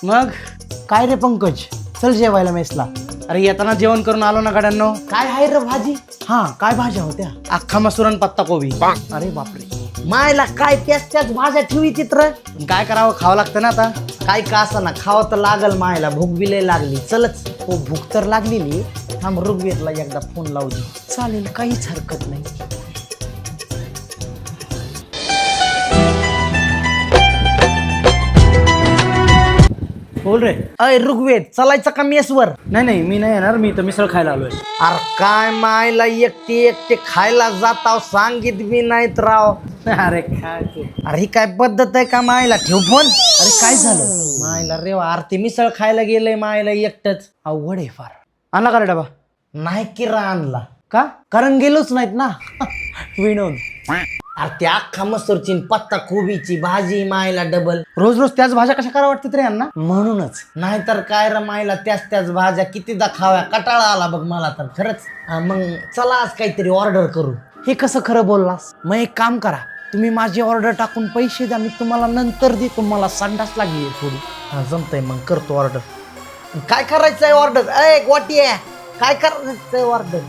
मग काय रे पंकज, चल जेवायला मेसला. अरे येताना जेवण करून आलो ना गाड्यांनो. काय आहे रे भाजी? हा, काय भाज्या होत्या? अख्खा मसूर आणि पत्ता कोबी. अरे बापरे, मायला काय त्याच भाज्या ठेवी चित्र. काय करावं, खावं लागतं ना आता. काय का असं ना, खावं तर लागल. मायला भूक बी लय लागली. चलच. हो, भूक तर लागलेली. थांब, ऋग्वेदला एकदा फोन लावू दे. चालेल, काहीच हरकत नाही. बोल रे. अय ऋग्वेद, चलायचं का मेसवर? नाही मी नाही येणार, मी तर मिसळ खायला आलोय. अरे काय मायला एकटे खायला जाताव, सांगित बी नाहीत राव. अरे काय तू. अरे ही काय पद्धत आहे का? मायला ठेव फोन. अरे काय झालं? मायला रे, आरती मिसळ खायला गेलंय मायला एकटच. अवघड आहे फार. आणला का रे डबा? नाही किरा आणला. का? कारण गेलोच नाहीत ना. विनोद. अरे त्या अख्खा मसूरची पत्ता कोबीची भाजी मायला डबल. रोज रोज त्याच भाज्या कशा करा वाटतात रे यांना? म्हणूनच. नाहीतर काय रे मायला, त्याच भाज्या कितीदा खाव्या, कटाळा आला बघ मला तर खरंच. मग चला आज काहीतरी ऑर्डर करू. हे कसं खरं बोललास? मग एक काम करा, तुम्ही माझी ऑर्डर टाकून पैसे द्या, मी तुम्हाला नंतर देतो. मला संडास लागली थोडी. हा जमतंय, मग करतो ऑर्डर. काय करायचंय ऑर्डर? गोटी आहे, काय करायचंय ऑर्डर?